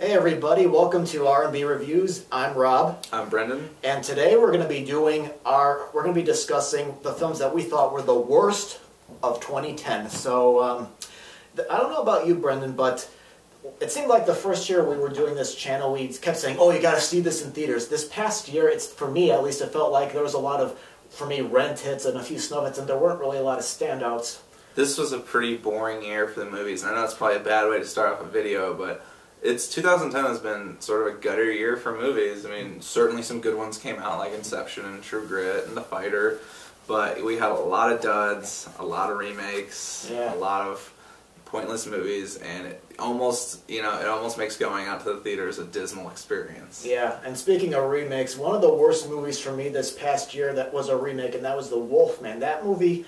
Hey everybody, welcome to R&B Reviews. I'm Rob. I'm Brendan. And today we're going to be discussing the films that we thought were the worst of 2010. So, I don't know about you, Brendan, but it seemed like the first year we were doing this channel, we kept saying, oh, you got to see this in theaters. This past year, for me at least, it felt like there was a lot of, for me, rent hits and a few snub hits, and there weren't really a lot of standouts. This was a pretty boring year for the movies. I know it's probably a bad way to start off a video, but 2010 has been sort of a gutter year for movies. I mean, certainly some good ones came out, like Inception and True Grit and The Fighter, but we had a lot of duds, a lot of remakes, a lot of pointless movies, and it almost makes going out to the theaters a dismal experience. Yeah, and speaking of remakes, one of the worst movies for me this past year that was a remake, and that was the Wolfman. That movie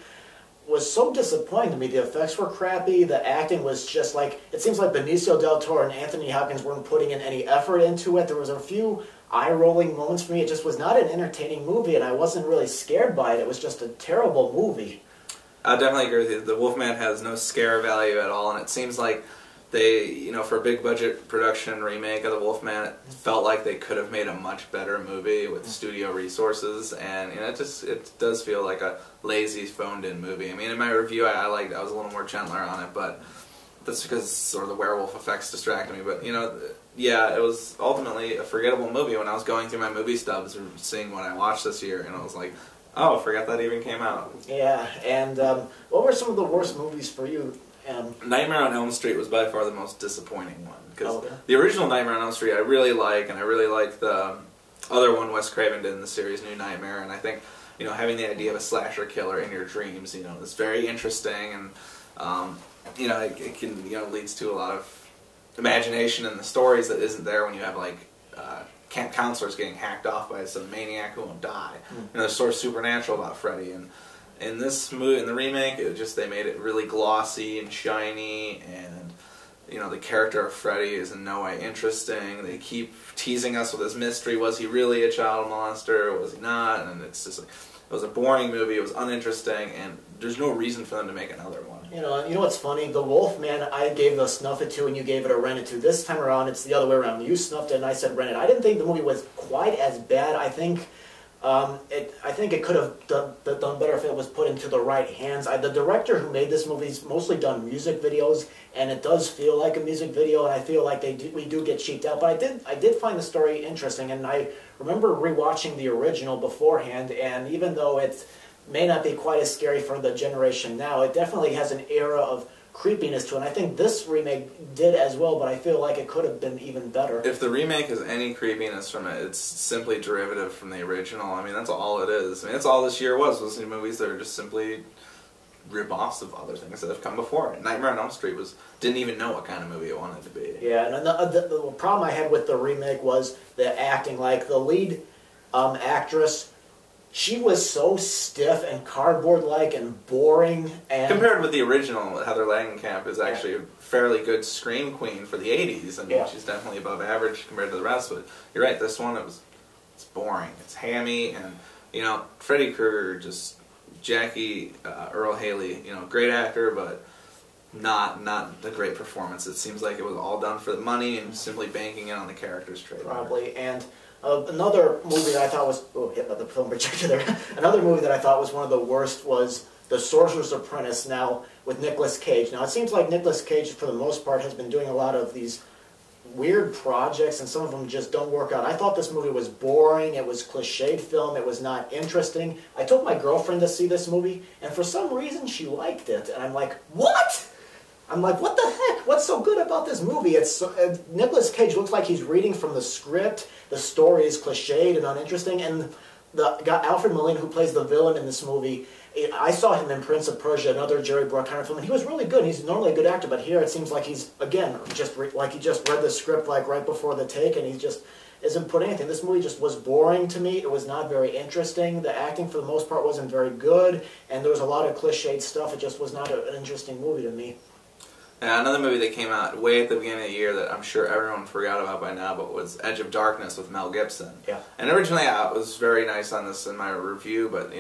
was so disappointing to me. The effects were crappy, the acting was just like, it seems like Benicio del Toro and Anthony Hopkins weren't putting in any effort into it. There was a few eye-rolling moments for me. It just was not an entertaining movie, and I wasn't really scared by it. It was just a terrible movie. I definitely agree with you. The Wolfman has no scare value at all, and it seems like they, for a big budget production remake of the Wolfman, it felt like they could have made a much better movie with studio resources, and it does feel like a lazy, phoned-in movie. I mean, in my review, I was a little more gentler on it, but that's because sort of the werewolf effects distracted me. But yeah, it was ultimately a forgettable movie. When I was going through my movie stubs and seeing what I watched this year, and I was like, oh, I forgot that even came out. Yeah, and what were some of the worst movies for you? Nightmare on Elm Street was by far the most disappointing one, because the original Nightmare on Elm Street I really like, and I really like the other one Wes Craven did in the series, New Nightmare, and I think having the idea of a slasher killer in your dreams is very interesting, and it can leads to a lot of imagination in the stories that isn't there when you have like camp counselors getting hacked off by some maniac who won't die. There's sort of supernatural about Freddy, and in this movie, in the remake, they made it really glossy and shiny, and the character of Freddy is in no way interesting. They keep teasing us with this mystery: was he really a child molester, or was he not? And it's just like, it was a boring movie. It was uninteresting, and there's no reason for them to make another one. You know what's funny? The Wolfman, I gave a snuff it to, and you gave it a rent it to. This time around, it's the other way around. You snuffed it, and I said rent it. I didn't think the movie was quite as bad. I think it could have done better if it was put into the right hands. The director who made this movie's mostly done music videos, and it does feel like a music video, and I feel like we do get cheaped out. But I did find the story interesting, and I remember rewatching the original beforehand, and even though it may not be quite as scary for the generation now, it definitely has an era of creepiness to it. And I think this remake did as well, but I feel like it could have been even better. If the remake has any creepiness from it, it's simply derivative from the original. I mean, that's all it is. I mean, that's all this year was movies that are just simply rip-offs of other things that have come before it. Nightmare on Elm Street didn't even know what kind of movie it wanted to be. Yeah, and the problem I had with the remake was the acting. Like, the lead actress, she was so stiff and cardboard-like and boring. And compared with the original, Heather Langenkamp is actually a fairly good scream queen for the 80s. I mean, she's definitely above average compared to the rest. But you're right, this one, it's boring. It's hammy, and Freddy Krueger, just Jackie Earle Haley, great actor, but not the great performance. It seems like it was all done for the money and simply banking in on the character's trade. Probably, and another movie that I thought was the film projector there. Another movie that I thought was one of the worst was The Sorcerer's Apprentice. Now with Nicolas Cage. Now it seems like Nicolas Cage, for the most part, has been doing a lot of these weird projects, and some of them just don't work out. I thought this movie was boring. It was cliched film. It was not interesting. I took my girlfriend to see this movie, and for some reason she liked it, and I'm like, what? I'm like, what the heck? What's so good about this movie? Nicolas Cage looks like he's reading from the script. The story is cliched and uninteresting. And the guy, Alfred Molina, who plays the villain in this movie, I saw him in Prince of Persia, another Jerry Bruckheimer film, and he was really good. He's normally a good actor, but here it seems like he's, again, like he just read the script like right before the take, and he just isn't put anything. This movie just was boring to me. It was not very interesting. The acting, for the most part, wasn't very good, and there was a lot of cliched stuff. It just was not an interesting movie to me. Another movie that came out way at the beginning of the year that I'm sure everyone forgot about by now, but was Edge of Darkness with Mel Gibson. Yeah. And originally I was very nice on this in my review, but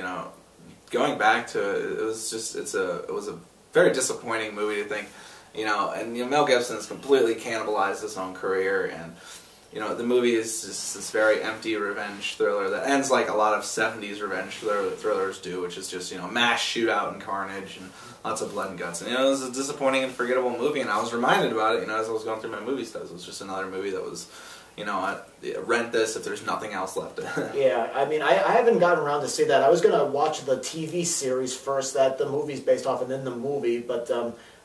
going back to it, it was a very disappointing movie to think and Mel Gibson's completely cannibalized his own career, and the movie is just this very empty revenge thriller that ends like a lot of 70s revenge thrillers do, which is just, mass shootout and carnage and lots of blood and guts. And, it was a disappointing and forgettable movie, and I was reminded about it, as I was going through my movie studies. It was just another movie that was, rent this if there's nothing else left. Yeah, I mean, I haven't gotten around to see that. I was going to watch the TV series first that the movie's based off, and then the movie, but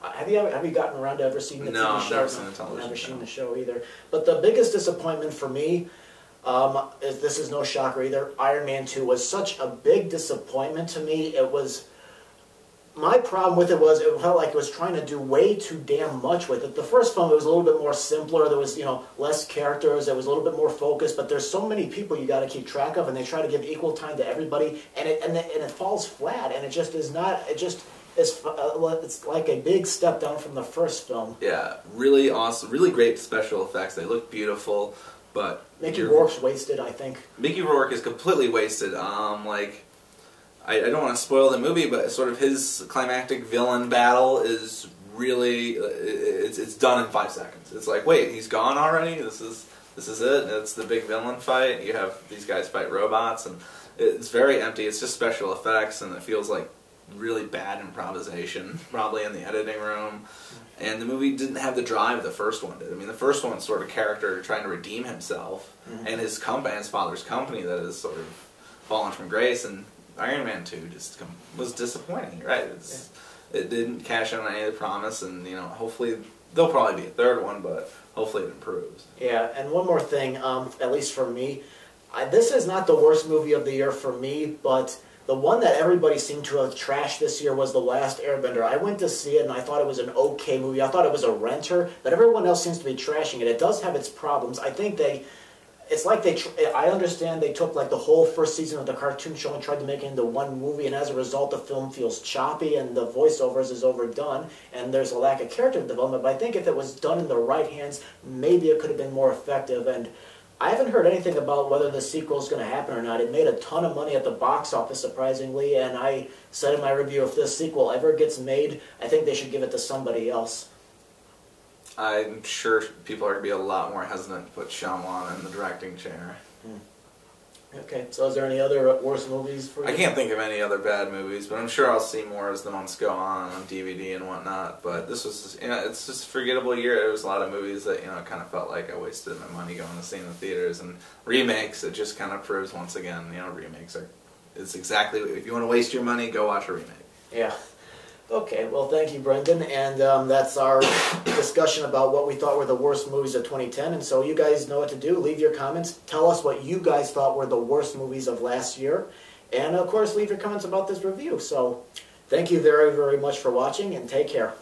have you gotten around to ever seeing the TV show? No, I've never seen the television show. Never seen the show either. But the biggest disappointment for me, this is no shocker either, Iron Man 2 was such a big disappointment to me. It was... My problem with it was it felt like it was trying to do way too damn much with it. The first film, it was a little bit more simpler. There was, less characters. It was a little bit more focused. But there's so many people you got to keep track of, and they try to give equal time to everybody, and it falls flat. And it just is not. It just is. It's like a big step down from the first film. Yeah, really awesome, really great special effects. They look beautiful, but Mickey Rourke's wasted, I think. Mickey Rourke is completely wasted. I don't want to spoil the movie, but sort of his climactic villain battle is really, it's done in 5 seconds. It's like, wait, he's gone already? This is it? It's the big villain fight? You have these guys fight robots, and it's very empty. It's just special effects, and it feels like really bad improvisation, probably in the editing room. And the movie didn't have the drive the first one did. I mean, the first one's sort of character trying to redeem himself, and his father's company that has sort of fallen from grace, and Iron Man 2 just was disappointing, right? It didn't cash in on any of the promise, and hopefully there'll probably be a third one, but hopefully it improves. Yeah, and one more thing, at least for me, this is not the worst movie of the year for me, but the one that everybody seemed to have trashed this year was The Last Airbender. I went to see it, and I thought it was an okay movie. I thought it was a renter, but everyone else seems to be trashing it. It does have its problems. I think it's like I understand they took like the whole first season of the cartoon show and tried to make it into one movie, and as a result the film feels choppy and the voiceovers is overdone and there's a lack of character development, but I think if it was done in the right hands, maybe it could have been more effective. And I haven't heard anything about whether the sequel is going to happen or not. It made a ton of money at the box office, surprisingly, and I said in my review, if this sequel ever gets made, I think they should give it to somebody else. I'm sure people are going to be a lot more hesitant to put Shyamalan in the directing chair. Okay, so is there any other worse movies for you? I can't think of any other bad movies, but I'm sure I'll see more as the months go on DVD and whatnot. But this was, it's just a forgettable year. There was a lot of movies that, it kind of felt like I wasted my money going to see in the theaters. And remakes, it just kind of proves once again, remakes it's exactly, if you want to waste your money, go watch a remake. Yeah. Okay, well, thank you, Brendan, and that's our discussion about what we thought were the worst movies of 2010, and so you guys know what to do. Leave your comments. Tell us what you guys thought were the worst movies of last year, and, of course, leave your comments about this review. So, thank you very, very much for watching, and take care.